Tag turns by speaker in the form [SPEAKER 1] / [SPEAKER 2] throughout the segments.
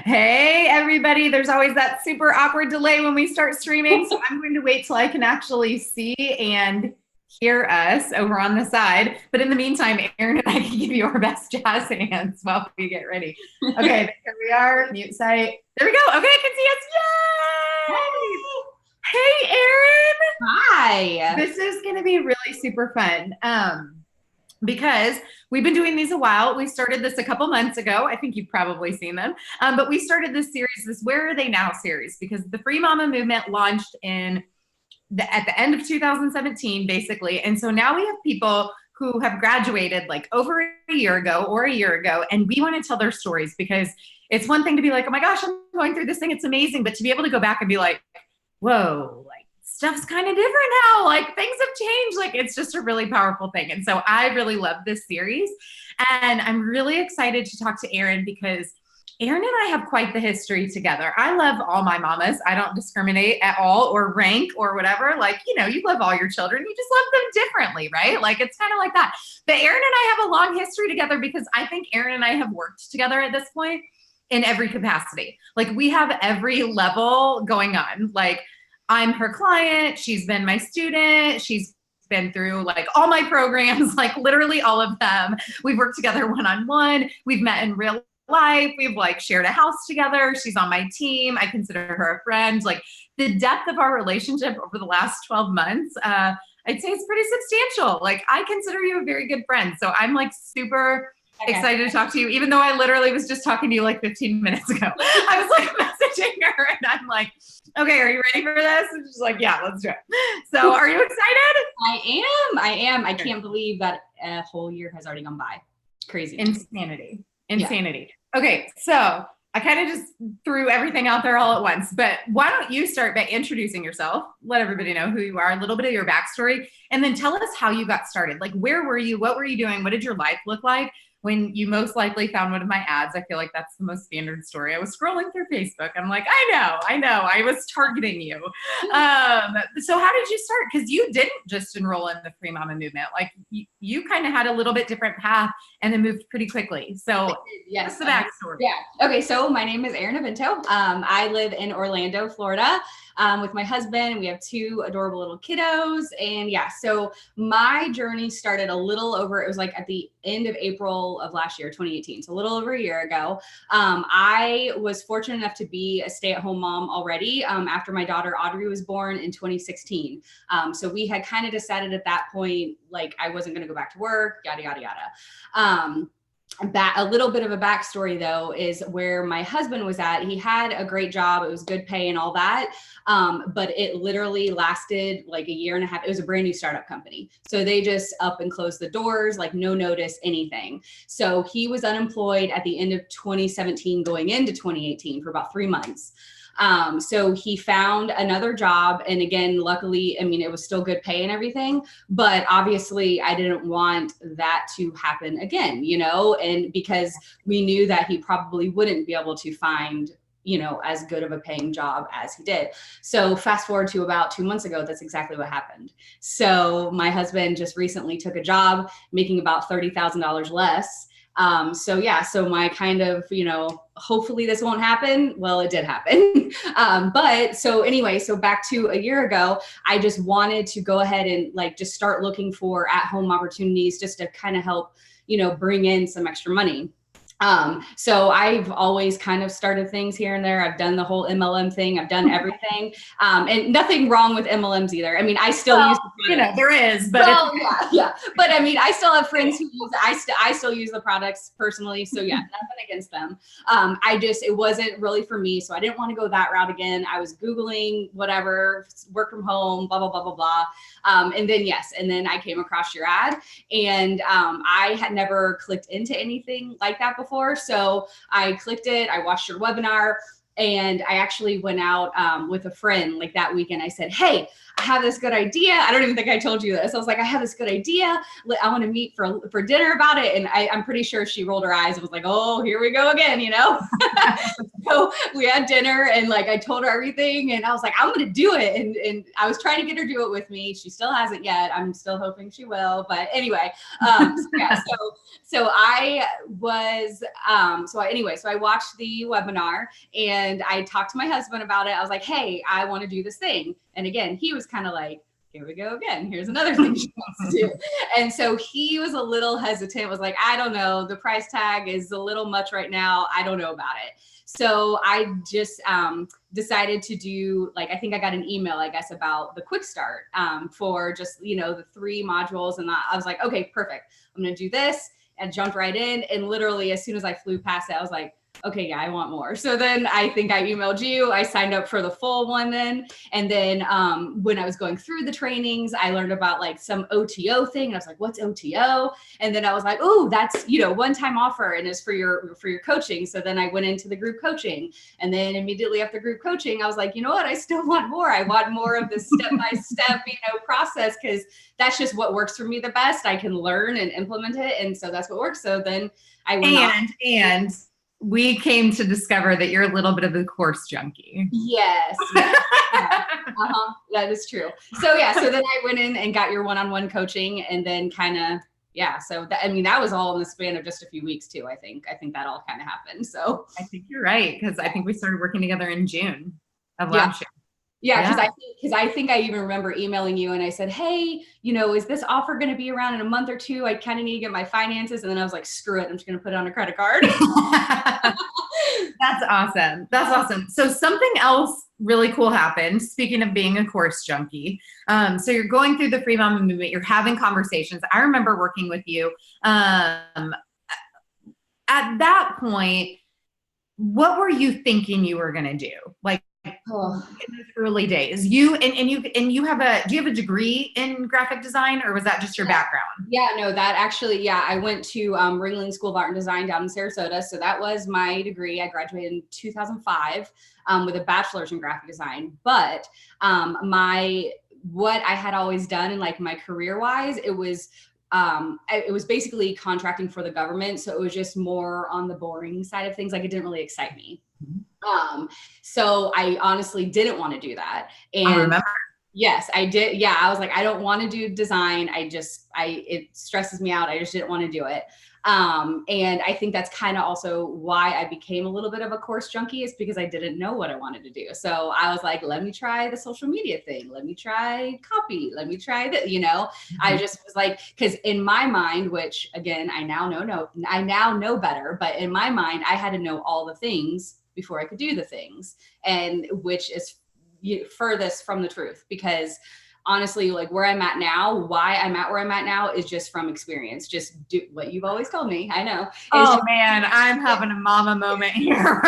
[SPEAKER 1] Hey, everybody. There's always that super awkward delay when we start streaming. So I'm going to wait till I can actually see and hear us over on the side. But in the meantime, Erin and I can give you our best jazz hands while we get ready. Okay, here we are. Mute site. There we go. Okay, I can see us. Yay! Hey, Erin.
[SPEAKER 2] Hi.
[SPEAKER 1] This is going to be really super fun. Because we've been doing these a while. We started this a couple months ago. I think you've probably seen them. But we started this series, this Where Are They Now series, because the Free Mama movement launched at the end of 2017, basically. And so now we have people who have graduated like over a year ago, and we want to tell their stories because it's one thing to be like, oh my gosh, I'm going through this thing. It's amazing. But to be able to go back and be like, whoa, like, stuff's kind of different now. Like things have changed. Like it's just a really powerful thing. And so I really love this series. And I'm really excited to talk to Erin because Erin and I have quite the history together. I love all my mamas. I don't discriminate at all or rank or whatever. Like, you know, you love all your children. You just love them differently, right? Like it's kind of like that. But Erin and I have a long history together because I think Erin and I have worked together at this point in every capacity. Like we have every level going on. Like I'm her client. She's been my student. She's been through like all my programs, like literally all of them. We've worked together one-on-one. We've met in real life. We've like shared a house together. She's on my team. I consider her a friend. Like the depth of our relationship over the last 12 months, I'd say it's pretty substantial. Like I consider you a very good friend. So I'm like super excited to talk to you, even though I literally was just talking to you like 15 minutes ago. I was like messaging her and I'm like, okay, are you ready for this? And she's like, yeah, let's do it. So are you excited?
[SPEAKER 2] I am. I can't believe that a whole year has already gone by. Crazy.
[SPEAKER 1] Insanity. Yeah. Okay, so I kind of just threw everything out there all at once, but why don't you start by introducing yourself, let everybody know who you are, a little bit of your backstory, and then tell us how you got started. Like, where were you? What were you doing? What did your life look like when you most likely found one of my ads? I feel like that's the most standard story. I was scrolling through Facebook. I'm like, I know. I was targeting you. So how did you start? Because you didn't just enroll in the Free Mama movement. Like you kind of had a little bit different path and then moved pretty quickly. So
[SPEAKER 2] yes,
[SPEAKER 1] what's the backstory?
[SPEAKER 2] Yeah. Okay. So my name is Erin Avvento. I live in Orlando, Florida, with my husband. We have two adorable little kiddos. And yeah, so my journey started a little over, it was like at the end of April of last year, 2018. So a little over a year ago. I was fortunate enough to be a stay-at-home mom already after my daughter Audrey was born in 2016. So we had kind of decided at that point, like I wasn't going to go back to work, yada, yada, yada. A little bit of a backstory though is where my husband was at. He had a great job. It was good pay and all that. But it literally lasted like a year and a half. It was a brand new startup company. So they just up and closed the doors, like no notice, anything. So he was unemployed at the end of 2017 going into 2018 for about 3 months. So he found another job. And again, luckily, I mean, it was still good pay and everything, but obviously I didn't want that to happen again, you know, and because we knew that he probably wouldn't be able to find, you know, as good of a paying job as he did. So fast forward to about 2 months ago, that's exactly what happened. So my husband just recently took a job making about $30,000 less. So my kind of, you know, hopefully this won't happen. Well, it did happen. But so anyway, so back to a year ago, I just wanted to go ahead and like, just start looking for at-home opportunities just to kind of help, you know, bring in some extra money. So I've always kind of started things here and there. I've done the whole MLM thing. I've done everything. And nothing wrong with MLMs either. I mean, I still use the products.
[SPEAKER 1] You know, there is, but
[SPEAKER 2] yeah. But I mean, I still have friends who use, I still use the products personally. So yeah, nothing against them. It wasn't really for me. So I didn't want to go that route again. I was Googling whatever, work from home, blah, blah, blah, blah, blah. And then I came across your ad and, I had never clicked into anything like that before. So I clicked it, I watched your webinar. And I actually went out with a friend like that weekend. I said, hey, I have this good idea. I don't even think I told you this. I was like, I have this good idea. I want to meet for dinner about it. And I'm pretty sure she rolled her eyes and was like, oh, here we go again, you know? So we had dinner and like, I told her everything and I was like, I'm going to do it. And I was trying to get her to do it with me. She still hasn't yet. I'm still hoping she will. But anyway, so I was, so I watched the webinar and I talked to my husband about it. I was like, hey, I want to do this thing. And again, he was kind of like, here we go again. Here's another thing she wants to do. And so he was a little hesitant, was like, I don't know. The price tag is a little much right now. I don't know about it. So I just decided to do, like, I think I got an email, I guess, about the quick start for just, you know, the 3 modules. And I was like, okay, perfect. I'm going to do this. And jumped right in. And literally, as soon as I flew past it, I was like, okay, yeah, I want more. So then I think I emailed you. I signed up for the full one then. And then when I was going through the trainings, I learned about like some OTO thing. And I was like, what's OTO? And then I was like, oh, that's, you know, one-time offer and it's for your coaching. So then I went into the group coaching. And then immediately after group coaching, I was like, you know what? I still want more. I want more of this step-by-step, you know, process, because that's just what works for me the best. I can learn and implement it. And so that's what works. So then I went
[SPEAKER 1] and we came to discover that you're a little bit of a course junkie.
[SPEAKER 2] Yes. Yeah. That is true. So yeah, so then I went in and got your one-on-one coaching and then kind of, yeah. So that, I mean, that was all in the span of just a few weeks too. I think that all kind of happened. So
[SPEAKER 1] I think you're right. Cause I think we started working together in June of last year.
[SPEAKER 2] Yeah, because I think I even remember emailing you and I said, hey, you know, is this offer going to be around in a month or two? I kind of need to get my finances. And then I was like, screw it. I'm just going to put it on a credit card.
[SPEAKER 1] That's awesome. That's awesome. So something else really cool happened. Speaking of being a course junkie. So you're going through the Free Mama movement. You're having conversations. I remember working with you. At that point, what were you thinking you were going to do? Like, in those early days, do you have a degree in graphic design, or was that just your background?
[SPEAKER 2] Yeah, no, that actually, I went to Ringling School of Art and Design down in Sarasota. So that was my degree. I graduated in 2005 with a bachelor's in graphic design. But what I had always done in like my career wise, it was basically contracting for the government. So it was just more on the boring side of things. Like it didn't really excite me. So I honestly didn't want to do that. And
[SPEAKER 1] I remember.
[SPEAKER 2] Yes, I did. Yeah. I was like, I don't want to do design. It stresses me out. I just didn't want to do it. And I think that's kind of also why I became a little bit of a course junkie, is because I didn't know what I wanted to do. So I was like, let me try the social media thing. Let me try copy. Let me try that, you know. I just was like, because in my mind, which again, I now know better, but in my mind, I had to know all the things before I could do the things, and which is furthest from the truth, because honestly, like where I'm at now, why I'm at where I'm at now is just from experience. Just do what you've always told me. I know.
[SPEAKER 1] Oh man, I'm having a mama moment here.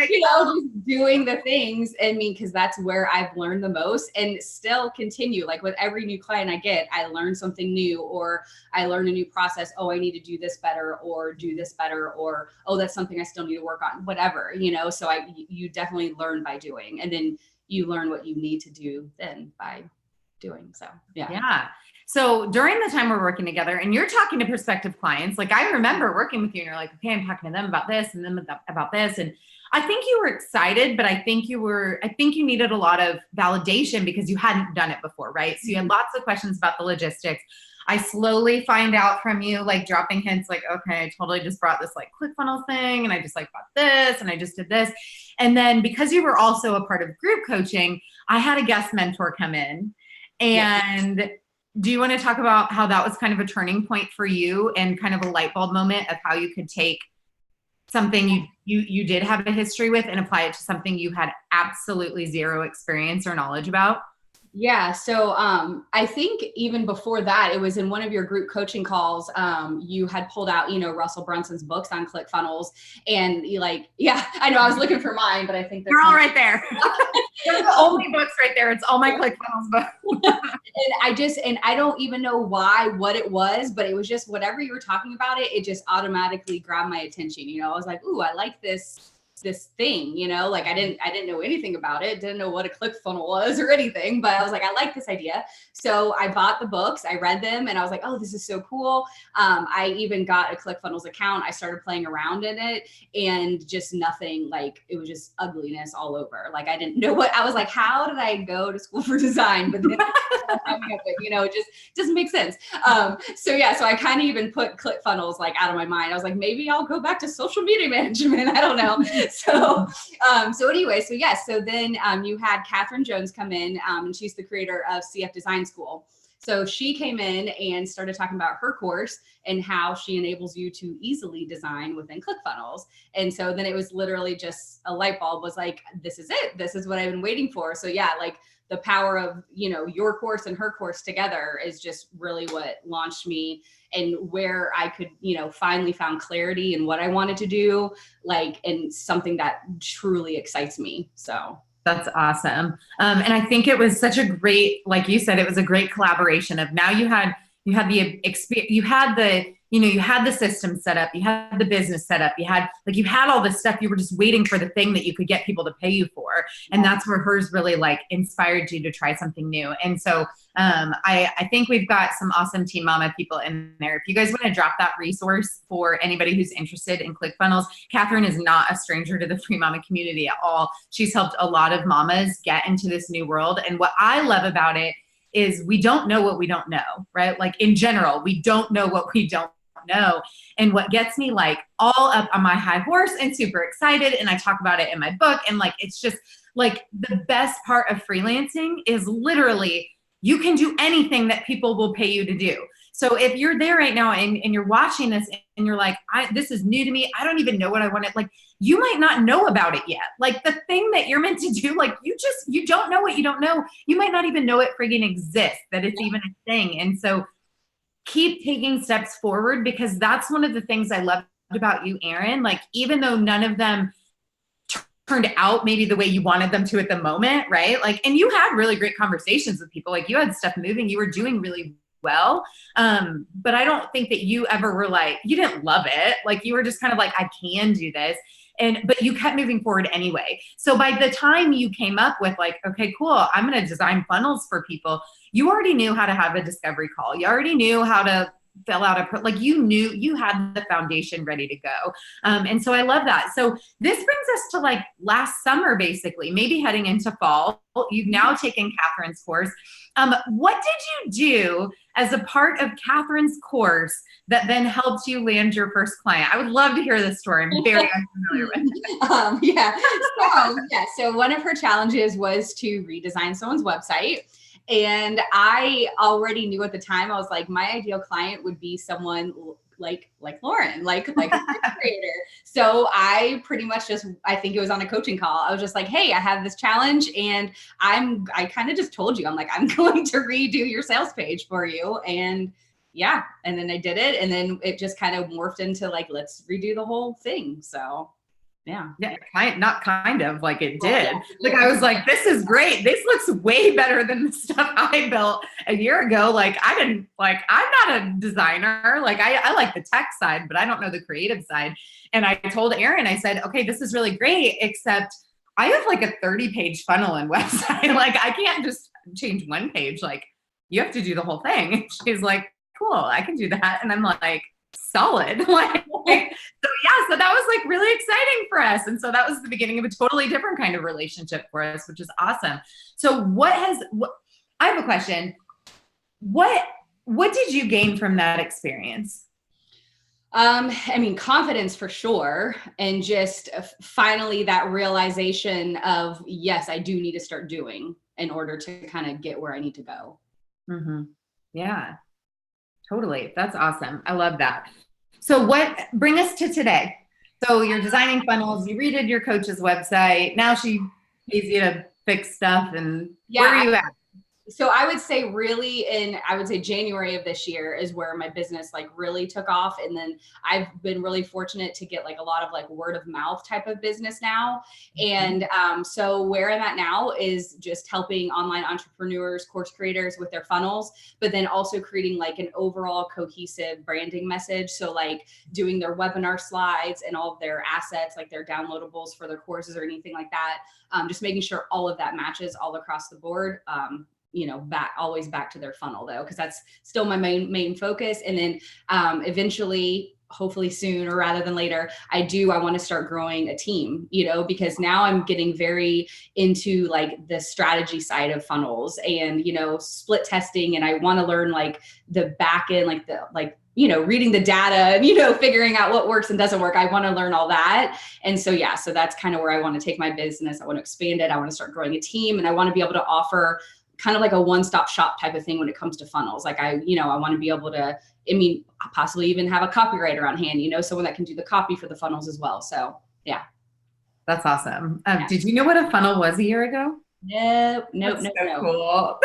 [SPEAKER 2] You know, just doing the things. I mean, because that's where I've learned the most, and still continue. Like with every new client I get, I learn something new, or I learn a new process. Oh, I need to do this better, or do this better, or oh, that's something I still need to work on. Whatever, you know. So you definitely learn by doing, and then you learn what you need to do then by doing. So yeah.
[SPEAKER 1] So during the time we're working together and you're talking to prospective clients, like I remember working with you and you're like, okay, I'm talking to them about this and them about this. And I think you were excited, but I think you needed a lot of validation because you hadn't done it before, right? So you had lots of questions about the logistics. I slowly find out from you, like dropping hints like, okay, I totally just brought this like ClickFunnels thing and I just like bought this and I just did this. And then because you were also a part of group coaching, I had a guest mentor come in. And do you want to talk about how that was kind of a turning point for you and kind of a light bulb moment of how you could take something you did have a history with and apply it to something you had absolutely zero experience or knowledge about?
[SPEAKER 2] Yeah. So I think even before that, it was in one of your group coaching calls, you had pulled out, you know, Russell Brunson's books on ClickFunnels, and you like, yeah, I know I was looking for mine, but I think
[SPEAKER 1] they're all right there. They're the only books right there. It's all my ClickFunnels books.
[SPEAKER 2] And I don't even know what it was, but it was just whatever you were talking about it just automatically grabbed my attention. You know, I was like, ooh, I like this this thing, you know, like I didn't know anything about it, didn't know what a ClickFunnels was or anything, but I was like, I like this idea. So I bought the books, I read them, and I was like, oh, this is so cool. I even got a ClickFunnels account. I started playing around in it, and just nothing, like it was just ugliness all over. Like I didn't know what, I was like, how did I go to school for design? But then you know, it just doesn't make sense. So yeah, so I kind of even put ClickFunnels like out of my mind. I was like, maybe I'll go back to social media management. I don't know. So anyway, so yes, so then you had Catherine Jones come in, and she's the creator of CF Design School. So she came in and started talking about her course and how she enables you to easily design within ClickFunnels. And so then it was literally just a light bulb was like, this is it. This is what I've been waiting for. So yeah, like the power of, you know, your course and her course together is just really what launched me, and where I could, you know, finally found clarity in what I wanted to do, like, and something that truly excites me. So
[SPEAKER 1] that's awesome. And I think it was such a great, like you said, it was a great collaboration of now you had the experience, you had the system set up, you had the business set up, you had all this stuff. You were just waiting for the thing that you could get people to pay you for. And that's where hers really like inspired you to try something new. And so I think we've got some awesome Team Mama people in there. If you guys want to drop that resource for anybody who's interested in ClickFunnels, Catherine is not a stranger to the Free Mama community at all. She's helped a lot of mamas get into this new world. And what I love about it is we don't know what we don't know, right? Like in general, we don't know what we don't know. And what gets me like all up on my high horse and super excited, and I talk about it in my book, and like it's just like the best part of freelancing is literally you can do anything that people will pay you to do. So if you're there right now and you're watching this and you're like, this is new to me, I don't even know what I want to, like, you might not know about it yet. Like the thing that you're meant to do, like you don't know what you don't know. You might not even know it friggin' exists, that it's even a thing. And so keep taking steps forward, because that's one of the things I loved about you, Erin. Like, even though none of them turned out maybe the way you wanted them to at the moment, right? Like, and you had really great conversations with people. Like, you had stuff moving, you were doing really well. But I don't think that you ever were like, you didn't love it. Like, you were just kind of like, I can do this. But you kept moving forward anyway. So by the time you came up with like, okay, cool, I'm going to design funnels for people, you already knew how to have a discovery call. You already knew how to fill out like you knew you had the foundation ready to go. And so I love that. So this brings us to like last summer, basically, maybe heading into fall. You've now taken Catherine's course. What did you do as a part of Catherine's course that then helped you land your first client? I would love to hear this story. I'm very unfamiliar with it.
[SPEAKER 2] So one of her challenges was to redesign someone's website. And I already knew at the time, I was like, my ideal client would be someone like Lauren, like a creator. So I pretty much I think it was on a coaching call. I was just like, hey, I have this challenge, and I kind of just told you, I'm like, I'm going to redo your sales page for you. And yeah. And then I did it. And then it just kind of morphed into like, let's redo the whole thing. So yeah,
[SPEAKER 1] not kind of like it did. Like, I was like, this is great. This looks way better than the stuff I built a year ago. Like, I'm not a designer. Like, I like the tech side, but I don't know the creative side. And I told Erin, I said, okay, this is really great, except I have like a 30-page funnel and website. Like, I can't just change one page. Like, you have to do the whole thing. And she's like, cool, I can do that. And I'm like, solid. So that was like really exciting for us. And so that was the beginning of a totally different kind of relationship for us, which is awesome. So I have a question. What did you gain from that experience?
[SPEAKER 2] I mean, confidence for sure. And just finally that realization of, yes, I do need to start doing in order to kind of get where I need to go.
[SPEAKER 1] Mm-hmm. Yeah, totally. That's awesome. I love that. So bring us to today. So you're designing funnels, you redid your coach's website. Now she pays you to fix stuff, and where are you at?
[SPEAKER 2] So I would say really I would say January of this year is where my business like really took off. And then I've been really fortunate to get like a lot of like word of mouth type of business now. And so where I'm at now is just helping online entrepreneurs, course creators with their funnels, but then also creating like an overall cohesive branding message. So like doing their webinar slides and all of their assets, like their downloadables for their courses or anything like that. Just making sure all of that matches all across the board. Always back to their funnel though, because that's still my main focus. And then eventually, hopefully soon or rather than later, I want to start growing a team, because now I'm getting very into like the strategy side of funnels and, split testing. And I want to learn like the back end, reading the data and, figuring out what works and doesn't work. I want to learn all that. And so, so that's kind of where I want to take my business. I want to expand it. I want to start growing a team, and I want to be able to offer kind of like a one-stop shop type of thing when it comes to funnels. Like I want to be able to, possibly even have a copywriter on hand, someone that can do the copy for the funnels as well. So yeah.
[SPEAKER 1] That's awesome. Did you know what a funnel was a year ago?
[SPEAKER 2] Nope.
[SPEAKER 1] Cool.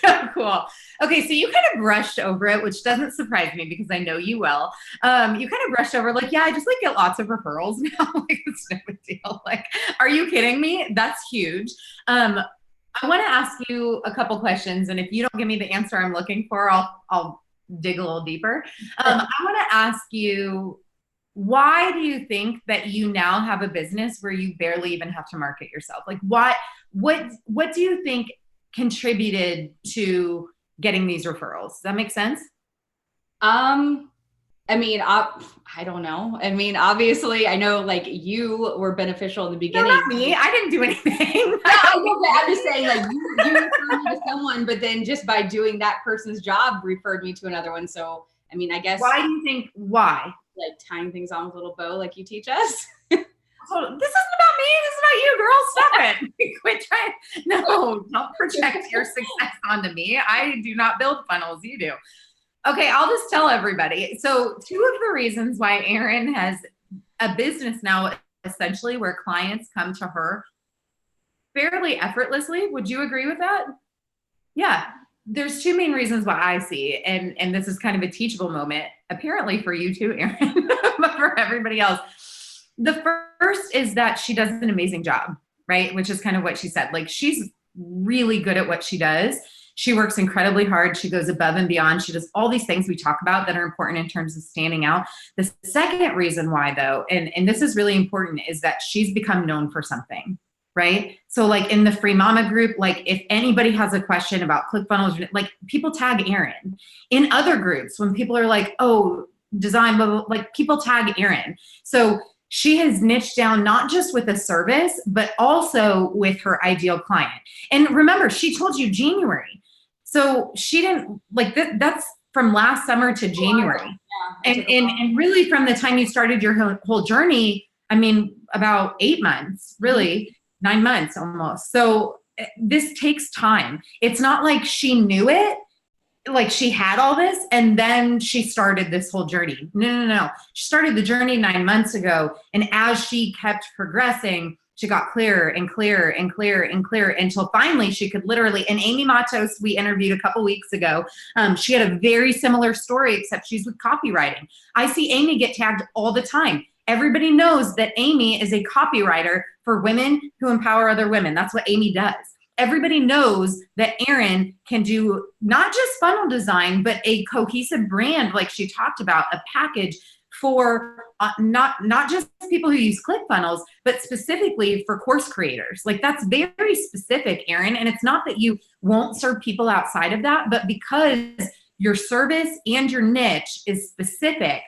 [SPEAKER 1] So cool. Okay. So you kind of brushed over it, which doesn't surprise me because I know you will. You kind of brushed over like, I just like get lots of referrals now. Like it's no big deal. Like, are you kidding me? That's huge. I want to ask you a couple questions, and if you don't give me the answer I'm looking for, I'll dig a little deeper. I want to ask you, why do you think that you now have a business where you barely even have to market yourself? Like, what do you think contributed to getting these referrals? Does that make sense?
[SPEAKER 2] I don't know. Obviously, I know like you were beneficial in the beginning.
[SPEAKER 1] No, not me. I didn't do anything.
[SPEAKER 2] I'm just saying like you referred me to someone, but then just by doing that person's job referred me to another one. So, I guess.
[SPEAKER 1] Why do you think, why?
[SPEAKER 2] Like tying things on with a little bow like you teach us.
[SPEAKER 1] So this isn't about me. This is about you, girl. Stop it. Quit trying. No, don't project your success onto me. I do not build funnels. You do. Okay, I'll just tell everybody. So 2 of the reasons why Erin has a business now, essentially, where clients come to her fairly effortlessly. Would you agree with that? Yeah. There's 2 main reasons why I see, and this is kind of a teachable moment, apparently for you too, Erin, but for everybody else. The first is that she does an amazing job, right? Which is kind of what she said. Like, she's really good at what she does. She works incredibly hard. She goes above and beyond. She does all these things we talk about that are important in terms of standing out. The second reason why, though, and this is really important, is that she's become known for something, right? So like in the Free Mama group, like if anybody has a question about ClickFunnels, like people tag Erin. In other groups, when people are like, oh, design, blah, blah, like people tag Erin. So she has niched down not just with a service, but also with her ideal client. And remember, she told you January. So she didn't like that. That's from last summer to January. Yeah, and really from the time you started your whole journey, about 8 months, really 9 months almost. So this takes time. It's not like she knew it, like she had all this and then she started this whole journey. No. She started the journey 9 months ago. And as she kept progressing, she got clearer and clearer and clearer and clearer until finally she could literally, and Amy Matos, we interviewed a couple weeks ago, she had a very similar story, except she's with copywriting. I see Amy get tagged all the time. Everybody knows that Amy is a copywriter for women who empower other women. That's what Amy does. Everybody knows that Erin can do not just funnel design, but a cohesive brand, like she talked about, a package for not just people who use ClickFunnels, but specifically for course creators. Like that's very specific, Erin. And it's not that you won't serve people outside of that, but because your service and your niche is specific,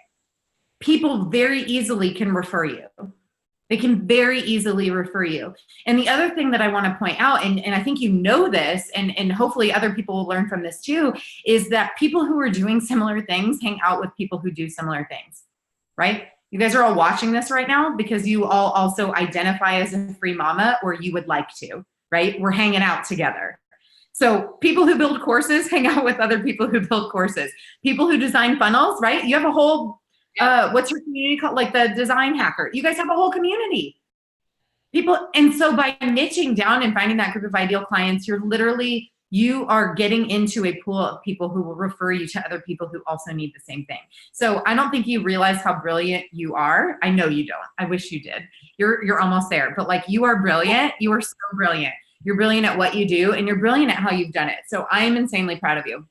[SPEAKER 1] people very easily can refer you. They can very easily refer you. And the other thing that I want to point out, and I think you know this, and hopefully other people will learn from this too, is that people who are doing similar things hang out with people who do similar things, right? You guys are all watching this right now because you all also identify as a free mama, or you would like to, right? We're hanging out together. So people who build courses hang out with other people who build courses. People who design funnels, right? You have a whole, what's your community called? Like the Design Hacker. You guys have a whole community. People, and so by niching down and finding that group of ideal clients, you're literally you are getting into a pool of people who will refer you to other people who also need the same thing. So I don't think you realize how brilliant you are. I know you don't. I wish you did. You're almost there, but like, you are brilliant. You are so brilliant. You're brilliant at what you do, and you're brilliant at how you've done it. So I am insanely proud of you.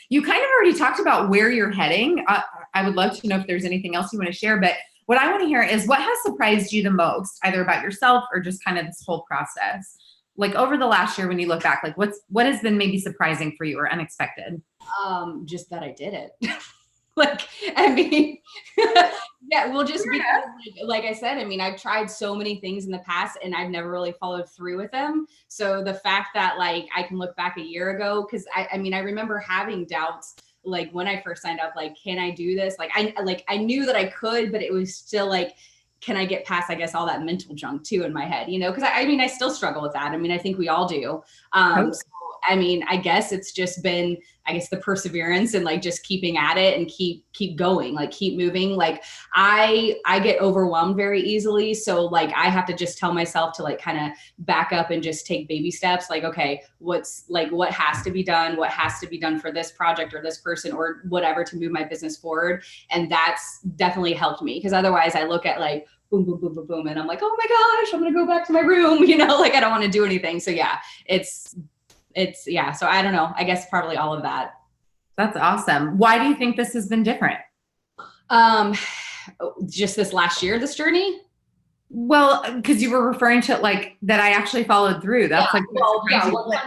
[SPEAKER 1] You kind of already talked about where you're heading. I would love to know if there's anything else you want to share, but what I want to hear is what has surprised you the most, either about yourself or just kind of this whole process. Like over the last year, when you look back, like what has been maybe surprising for you or unexpected?
[SPEAKER 2] Just that I did it. Like, I mean, yeah, well, just because, like I said, I mean, I've tried so many things in the past and I've never really followed through with them. So the fact that like I can look back a year ago, because I mean, I remember having doubts like when I first signed up, like, can I do this? Like I knew that I could, but it was still like, can I get past, I guess, all that mental junk too in my head, you know? Because I mean, I still struggle with that. I mean, I think we all do. So, I mean, I guess it's just been, I guess, the perseverance and like just keeping at it and keep going, like keep moving. Like I get overwhelmed very easily. So like, I have to just tell myself to like kind of back up and just take baby steps. Like, okay, what has to be done? What has to be done for this project or this person or whatever to move my business forward. And that's definitely helped me, because otherwise I look at like, boom, boom, boom, boom, boom. And I'm like, oh my gosh, I'm going to go back to my room. You know, like I don't want to do anything. So yeah, it's yeah. So I don't know. I guess probably all of that.
[SPEAKER 1] That's awesome. Why do you think this has been different?
[SPEAKER 2] Just this last year, this journey.
[SPEAKER 1] Well, because you were referring to like that I actually followed through. That's like,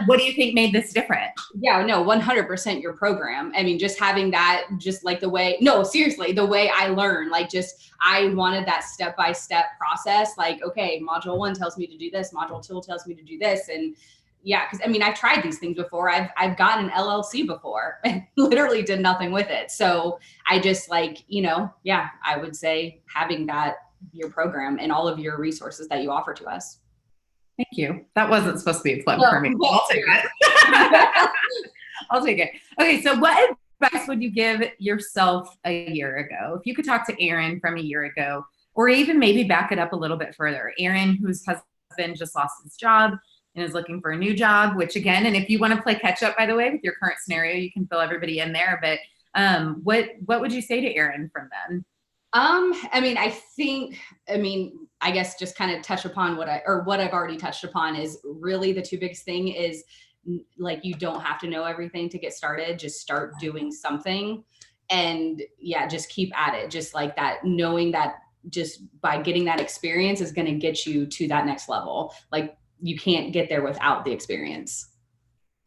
[SPEAKER 1] what do you think made this different?
[SPEAKER 2] Yeah, no, 100% your program. I mean, just having that, just like the way, no, seriously, the way I learn, like just, I wanted that step-by-step process. Like, okay, module 1 tells me to do this. Module 2 tells me to do this. And yeah, because I mean, I've tried these things before. I've gotten an LLC before and literally did nothing with it. So I just like, you know, yeah, I would say having that, your program and all of your resources that you offer to us.
[SPEAKER 1] Thank you. That wasn't supposed to be a plug for me. I'll take it. I'll take it. Okay, so what advice would you give yourself a year ago? If you could talk to Erin from a year ago, or even maybe back it up a little bit further. Erin, whose husband just lost his job and is looking for a new job, which again, and if you want to play catch up, by the way, with your current scenario, you can fill everybody in there. But what would you say to Erin from then?
[SPEAKER 2] I mean, I guess just kind of touch upon what I've already touched upon is really the two biggest thing is like, you don't have to know everything to get started. Just start doing something and yeah, just keep at it. Just like that, knowing that just by getting that experience is going to get you to that next level. Like you can't get there without the experience.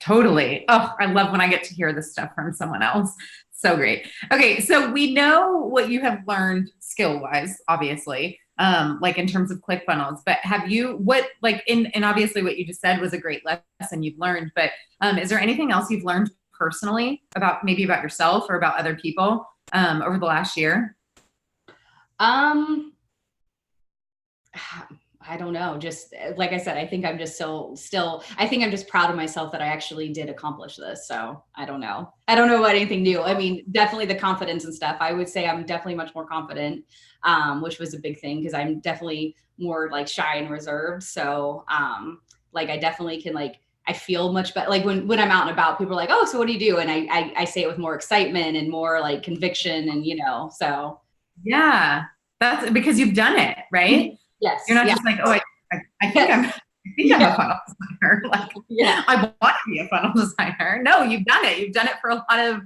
[SPEAKER 1] Totally. Oh, I love when I get to hear this stuff from someone else. So great. Okay. So we know what you have learned skill-wise, obviously, like in terms of ClickFunnels, but have you, and obviously what you just said was a great lesson you've learned, but is there anything else you've learned personally about yourself or about other people over the last year?
[SPEAKER 2] I don't know. Just like I said, I think I'm just I think I'm just proud of myself that I actually did accomplish this. So I don't know. I don't know about anything new. I mean, definitely the confidence and stuff. I would say I'm definitely much more confident, which was a big thing because I'm definitely more like shy and reserved. So like I definitely can I feel much better. Like when I'm out and about, people are like, oh, so what do you do? And I say it with more excitement and more like conviction and, so.
[SPEAKER 1] Yeah, that's because you've done it, right?
[SPEAKER 2] Yes.
[SPEAKER 1] You're not just like, oh, I think I'm a funnel designer. Like, I want to be a funnel designer. No, you've done it. You've done it for a lot of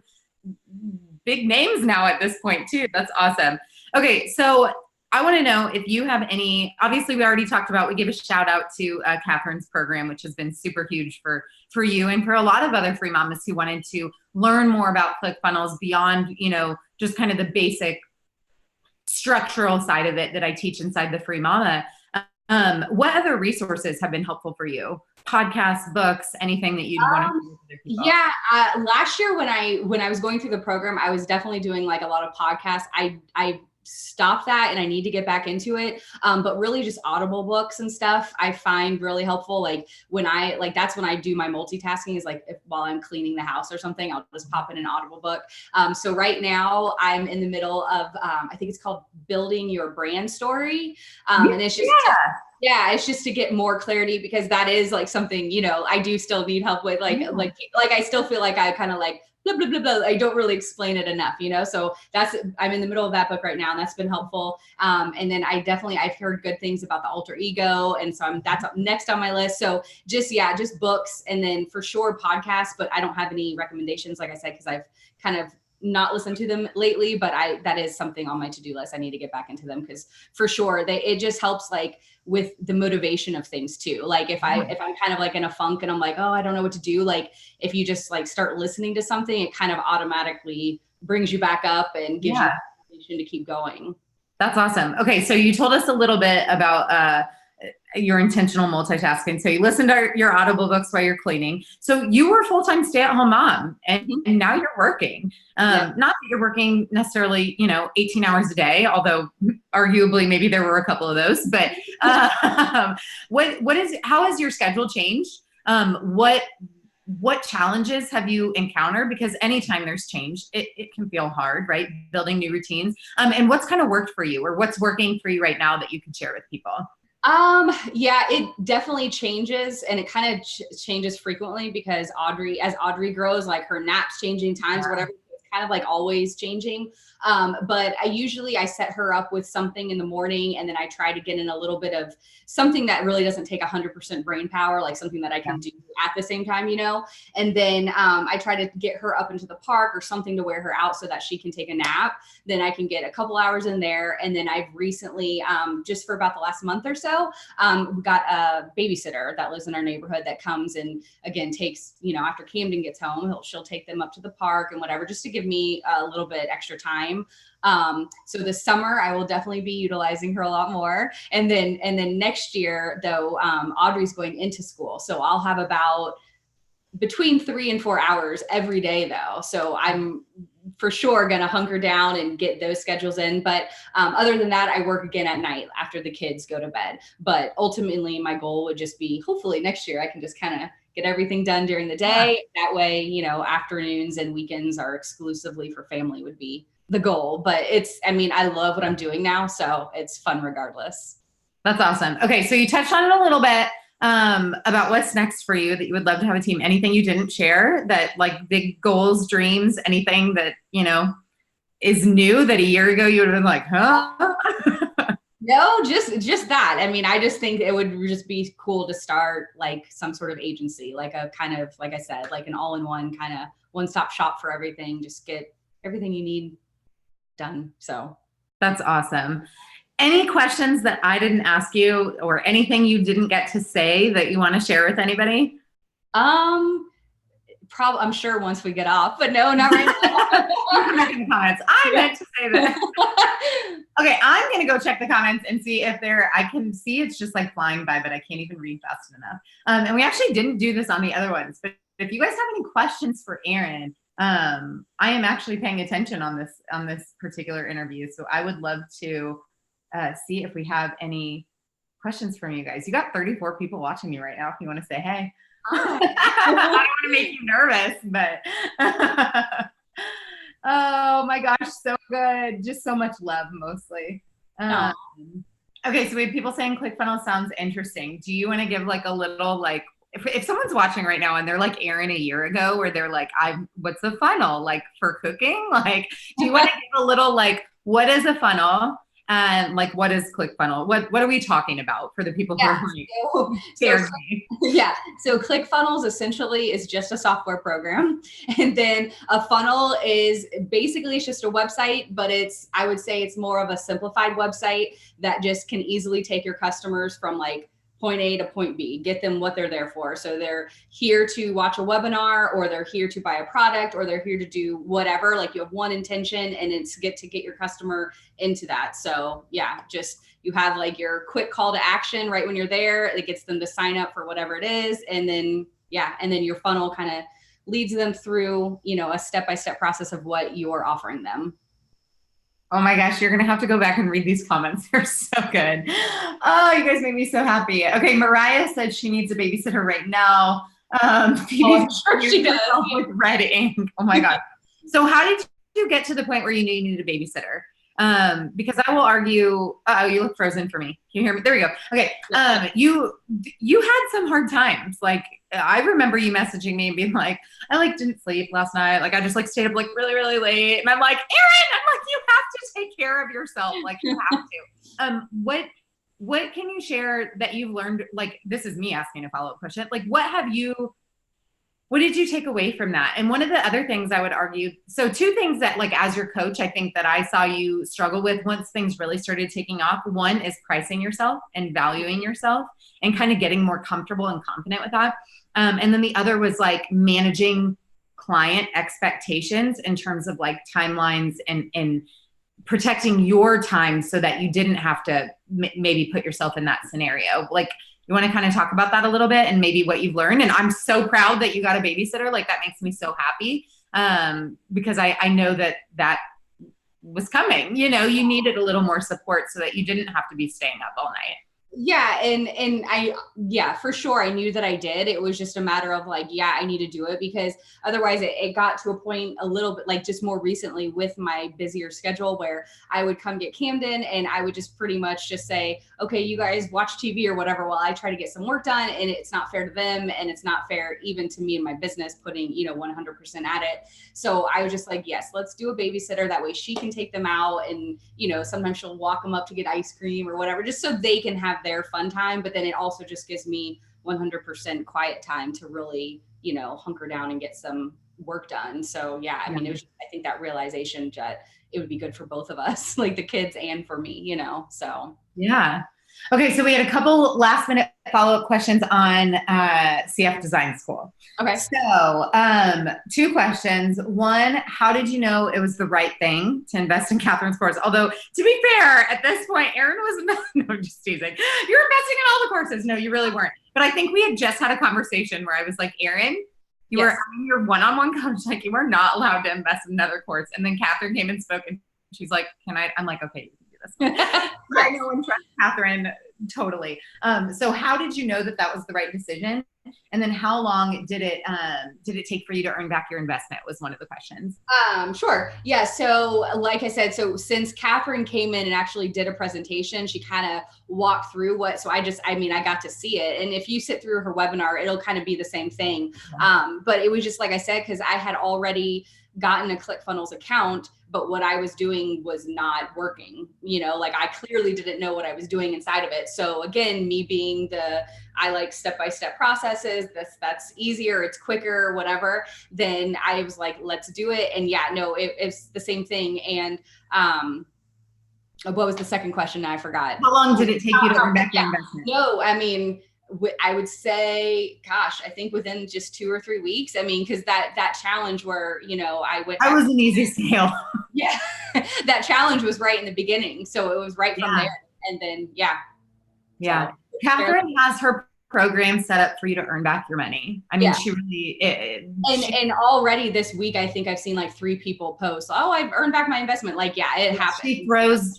[SPEAKER 1] big names now at this point too. That's awesome. Okay. So I want to know if you have any, obviously we already talked about, we give a shout out to Catherine's program, which has been super huge for you and for a lot of other free mamas who wanted to learn more about ClickFunnels beyond, just kind of the basic structural side of it that I teach inside the Free Mama. What other resources have been helpful for you? Podcasts, books, anything that you'd want to do with other people?
[SPEAKER 2] Yeah. Last year when I was going through the program, I was definitely doing like a lot of podcasts. I stopped that and I need to get back into it. But really just Audible books and stuff I find really helpful. Like that's when I do my multitasking, is like while I'm cleaning the house or something, I'll just pop in an Audible book. So right now I'm in the middle of, I think it's called Building Your Brand Story. And it's just, it's just to get more clarity, because that is like something, I do still need help with, like I still feel like I kind of like, blah, blah, blah, blah. I don't really explain it enough, so I'm in the middle of that book right now, and that's been helpful. And then I've heard good things about the alter ego. And so that's up next on my list. So just books, and then for sure podcasts, but I don't have any recommendations, like I said, because I've kind of not listened to them lately, but that is something on my to-do list. I need to get back into them, because for sure it just helps like with the motivation of things too. Like if I'm kind of like in a funk and I'm like, oh, I don't know what to do. Like if you just like start listening to something, it kind of automatically brings you back up and gives you motivation to keep going.
[SPEAKER 1] That's awesome. Okay. So you told us a little bit about, your intentional multitasking. So you listen to your Audible books while you're cleaning. So you were a full-time stay-at-home mom, and now you're working. Not that you're working necessarily, 18 hours a day, although arguably maybe there were a couple of those, but how has your schedule changed? What challenges have you encountered? Because anytime there's change, it can feel hard, right? Building new routines. And what's kind of worked for you, or what's working for you right now that you can share with people?
[SPEAKER 2] It definitely changes, and it kind of changes frequently, because as Audrey grows, like her naps changing times, whatever, it's kind of like always changing. But I set her up with something in the morning, and then I try to get in a little bit of something that really doesn't take 100% brain power, like something that I can do at the same time, and then I try to get her up into the park or something to wear her out so that she can take a nap. Then I can get a couple hours in there. And then I've recently, just for about the last month or so, we got a babysitter that lives in our neighborhood that comes and again takes, after Camden gets home, she'll take them up to the park and whatever, just to give me a little bit extra time. So this summer I will definitely be utilizing her a lot more. And then next year though, Audrey's going into school. So I'll have about between 3 and 4 hours every day though. So I'm for sure going to hunker down and get those schedules in. But other than that, I work again at night after the kids go to bed. But ultimately my goal would just be, hopefully next year I can just kind of get everything done during the day. That way, afternoons and weekends are exclusively for family would be the goal. But I love what I'm doing now, so it's fun regardless.
[SPEAKER 1] That's awesome. Okay. So you touched on it a little bit, about what's next for you, that you would love to have a team. Anything you didn't share, that like big goals, dreams, anything that, is new that a year ago you would have been like, huh?
[SPEAKER 2] No, just that. I just think it would just be cool to start like some sort of agency, like a kind of, like I said, like an all-in-one kind of one-stop shop for everything. Just get everything you need done. So
[SPEAKER 1] that's awesome. Any questions that I didn't ask you, or anything you didn't get to say that you want to share with anybody?
[SPEAKER 2] I'm sure once we get off, but no, not right now.
[SPEAKER 1] You can make in the comments. I meant to say that. Okay, I'm going to go check the comments and see if I can see it's just like flying by, but I can't even read fast enough. And we actually didn't do this on the other ones, but if you guys have any questions for Erin, I am actually paying attention on this particular interview. So I would love to see if we have any questions from you guys. You got 34 people watching you right now. If you want to say, hey. I don't want to make you nervous, but oh my gosh, so good. Just so much love, mostly. Okay, so we have people saying ClickFunnels sounds interesting. Do you want to give like a little, like, if someone's watching right now and they're like Erin a year ago, where they're like, what's the funnel like for cooking? Like, do you want to give a little like, what is a funnel? And like, what is ClickFunnels? What are we talking about for the people who are scared?
[SPEAKER 2] So ClickFunnels essentially is just a software program. And then a funnel is basically, it's just a website, but I would say it's more of a simplified website that just can easily take your customers from like point A to point B, get them what they're there for. So they're here to watch a webinar, or they're here to buy a product, or they're here to do whatever. Like you have one intention, and it's get your customer into that. So just you have like your quick call to action right when you're there. It gets them to sign up for whatever it is. And then, your funnel kind of leads them through, a step-by-step process of what you're offering them.
[SPEAKER 1] Oh my gosh, you're gonna have to go back and read these comments. They're so good. Oh, you guys make me so happy. Okay, Mariah said she needs a babysitter right now.
[SPEAKER 2] Oh, I'm sure she does.
[SPEAKER 1] With red ink. Oh my god. So how did you get to the point where you knew you needed a babysitter? Because I will argue. Oh, you look frozen for me. Can you hear me? There we go. Okay. You had some hard times. Like I remember you messaging me and being like, I like didn't sleep last night. Like I just like stayed up like really, really late. And I'm like, Erin, I'm like, you have to take care of yourself. Like you have to. What can you share that you've learned? Like this is me asking a follow-up question. Like what did you take away from that? And one of the other things I would argue, so two things that like as your coach, I think that I saw you struggle with once things really started taking off. One is pricing yourself and valuing yourself and kind of getting more comfortable and confident with that. And then the other was like managing client expectations in terms of like timelines and protecting your time so that you didn't have to maybe put yourself in that scenario. Like, you want to kind of talk about that a little bit and maybe what you've learned? And I'm so proud that you got a babysitter. Like that makes me so happy because I know that was coming. You know, you needed a little more support so that you didn't have to be staying up all night.
[SPEAKER 2] Yeah. And yeah, for sure. I knew that I did. It was just a matter of like, yeah, I need to do it because otherwise it got to a point a little bit like just more recently with my busier schedule where I would come get Camden and I would just pretty much just say, okay, you guys watch TV or whatever while I try to get some work done. And it's not fair to them. And it's not fair even to me and my business putting, 100% at it. So I was just like, yes, let's do a babysitter. That way she can take them out and, sometimes she'll walk them up to get ice cream or whatever, just so they can have their fun time. But then it also just gives me 100% quiet time to really, hunker down and get some work done. So yeah, I mean, it was just, I think that realization that it would be good for both of us, like the kids and for me, so.
[SPEAKER 1] Yeah. Okay. So we had a couple last minute follow-up questions on CF Design School.
[SPEAKER 2] Okay.
[SPEAKER 1] So two questions. One, how did you know it was the right thing to invest in Catherine's course? Although to be fair, at this point, Erin was, no, I'm just teasing. You're investing in all the courses. No, you really weren't. But I think we had just had a conversation where I was like, Erin, you were having your one-on-one coach, like you are not allowed to invest in another course. And then Catherine came and spoke and she's like, can I? I'm like, okay, you can do this. I know and trust Catherine totally. So how did you know that that was the right decision? And then how long did it take for you to earn back your investment was one of the questions.
[SPEAKER 2] Sure. Yeah. So like I said, so since Catherine came in and actually did a presentation, she kind of walked through so I got to see it. And if you sit through her webinar, it'll kind of be the same thing. But it was just, like I said, cause I had already gotten a ClickFunnels account, but what I was doing was not working, like I clearly didn't know what I was doing inside of it. So again, me being I like step-by-step processes, that's easier, it's quicker, whatever. Then I was like, let's do it. And yeah, no, it's the same thing. And, what was the second question? I forgot.
[SPEAKER 1] How long did it take you to earn back your investment?
[SPEAKER 2] No, I mean, I would say, gosh, I think within just 2 or 3 weeks. I mean, because that challenge where, I went.
[SPEAKER 1] That was an easy sale.
[SPEAKER 2] Yeah. That challenge was right in the beginning. So it was right from there. And then, yeah.
[SPEAKER 1] Yeah. So, Catherine has her program set up for you to earn back your money. I mean, she really,
[SPEAKER 2] and already this week, I think I've seen like 3 people post, oh, I've earned back my investment. Like, yeah, it happened.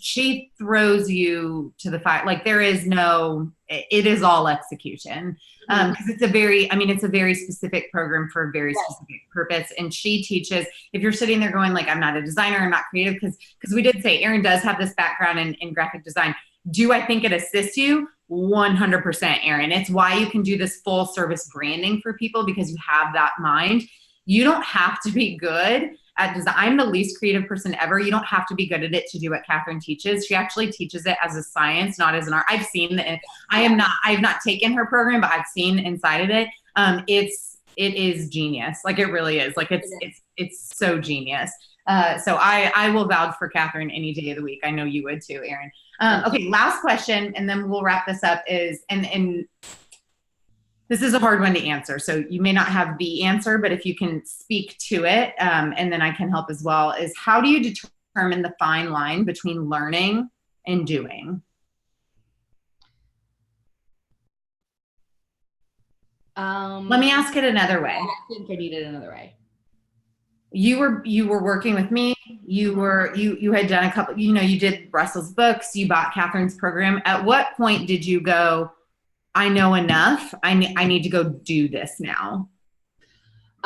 [SPEAKER 1] She throws you to the fire. Like there is it is all execution. Because it's a very specific program for a very specific purpose. And she teaches, if you're sitting there going like, I'm not a designer, I'm not creative, because we did say Erin does have this background in graphic design. Do I think it assists you? 100%, Erin. It's why you can do this full service branding for people because you have that mind. You don't have to be good at design. I'm the least creative person ever. You don't have to be good at it to do what Catherine teaches. She actually teaches it as a science, not as an art. I've seen that. I've not taken her program, but I've seen inside of it. It is genius. Like it really is. Like it's so genius. So I will vouch for Catherine any day of the week. I know you would too, Erin. Okay, last question, and then we'll wrap this up is, and this is a hard one to answer. So you may not have the answer, but if you can speak to it, and then I can help as well, is how do you determine the fine line between learning and doing? Let me ask it another way.
[SPEAKER 2] I think I need it another way.
[SPEAKER 1] you were working with me. You had done a couple, you did Russell's books, you bought Catherine's program. At what point did you go, I know enough. I need to go do this now?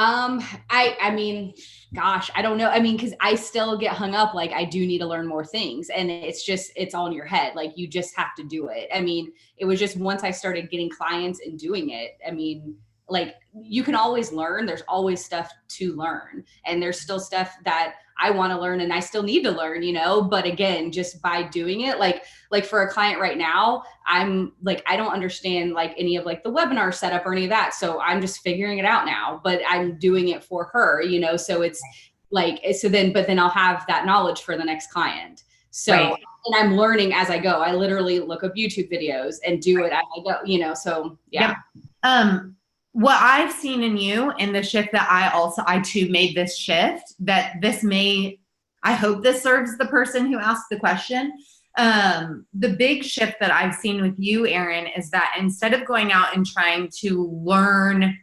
[SPEAKER 2] I mean, gosh, I don't know. I mean, because I still get hung up, like I do need to learn more things. And it's all in your head. Like you just have to do it. I mean, it was just once I started getting clients and doing it, I mean, like you can always learn. There's always stuff to learn. And there's still stuff that I want to learn and I still need to learn, but again, just by doing it, like for a client right now, I'm like, I don't understand like any of like the webinar setup or any of that. So I'm just figuring it out now, but I'm doing it for her, so it's like, but then I'll have that knowledge for the next client. So, right. And I'm learning as I go. I literally look up YouTube videos and do it as I go, so yeah.
[SPEAKER 1] Yep. What I've seen in you and the shift that I too made this shift, that I hope this serves the person who asked the question. The big shift that I've seen with you, Erin, is that instead of going out and trying to learn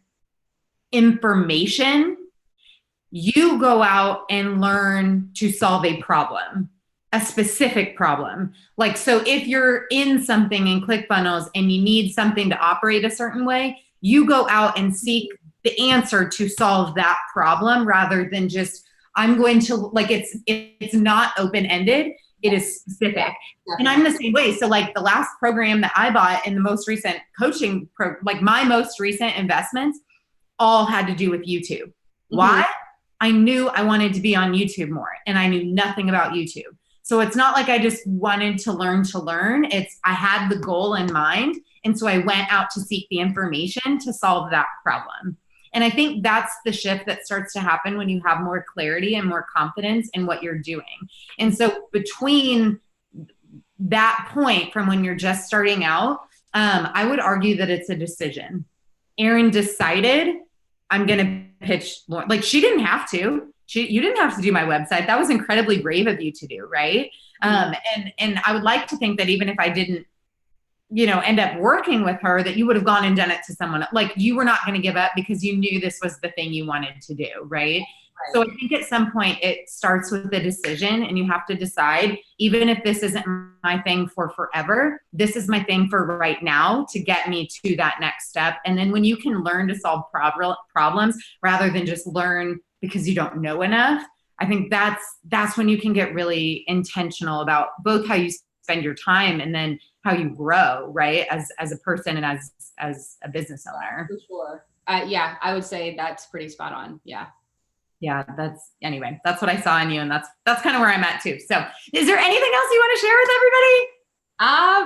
[SPEAKER 1] information, you go out and learn to solve a problem, a specific problem. Like, so if you're in something in ClickFunnels and you need something to operate a certain way, you go out and seek the answer to solve that problem rather than just, I'm going to, like, it's not open-ended. It is specific. Yeah, and I'm the same way. So like the last program that I bought in the most recent coaching, like my most recent investments all had to do with YouTube. Mm-hmm. Why? I knew I wanted to be on YouTube more and I knew nothing about YouTube. So it's not like I just wanted to learn. I had the goal in mind. And so I went out to seek the information to solve that problem. And I think that's the shift that starts to happen when you have more clarity and more confidence in what you're doing. And so between that point from when you're just starting out, I would argue that it's a decision. Erin decided, I'm going to pitch more. Like she didn't have to. You didn't have to do my website. That was incredibly brave of you to do, right? And I would like to think that even if I didn't, end up working with her, that you would have gone and done it to someone else. Like you were not going to give up because you knew this was the thing you wanted to do, right? So I think at some point it starts with a decision and you have to decide, even if this isn't my thing for forever, this is my thing for right now to get me to that next step. And then when you can learn to solve problems rather than just learn because you don't know enough, I think that's when you can get really intentional about both how you spend your time and then how you grow, right? As a person and as a business owner.
[SPEAKER 2] For sure. Yeah, I would say that's pretty spot on. Yeah.
[SPEAKER 1] Yeah, that's what I saw in you. And that's kind of where I'm at too. So is there anything else you want to share with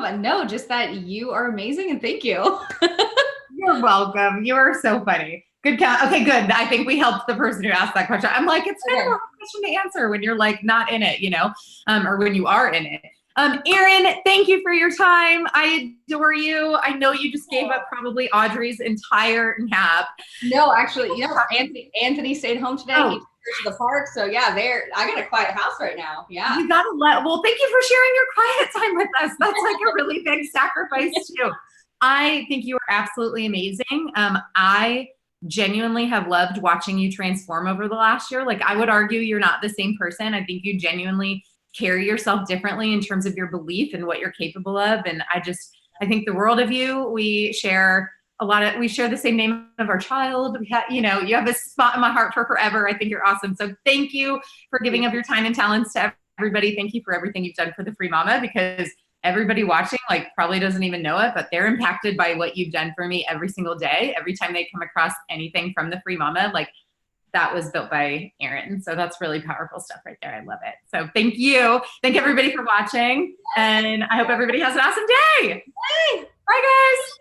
[SPEAKER 1] everybody?
[SPEAKER 2] No, just that you are amazing and thank you.
[SPEAKER 1] You're welcome. You are so funny. Good count. Okay, good. I think we helped the person who asked that question. I'm like, it's kind of a hard question to answer when you're like not in it, or when you are in it. Erin, thank you for your time. I adore you. I know you just gave up probably Audrey's entire nap.
[SPEAKER 2] No, actually, Anthony stayed home today.
[SPEAKER 1] Oh.
[SPEAKER 2] He took her to the park. So yeah, I got a quiet house right now. Yeah.
[SPEAKER 1] You gotta well, thank you for sharing your quiet time with us. That's like a really big sacrifice too. I think you are absolutely amazing. I genuinely have loved watching you transform over the last year. Like I would argue you're not the same person. I think you genuinely carry yourself differently in terms of your belief and what you're capable of. And I think the world of you, we share the same name of our child. You have a spot in my heart for forever. I think you're awesome. So thank you for giving up your time and talents to everybody. Thank you for everything you've done for the Free Mama, because everybody watching probably doesn't even know it, but they're impacted by what you've done for me every single day. Every time they come across anything from the Free Mama, that was built by Erin. So that's really powerful stuff right there. I love it. So thank you. Thank everybody for watching. And I hope everybody has an awesome day. Bye, guys.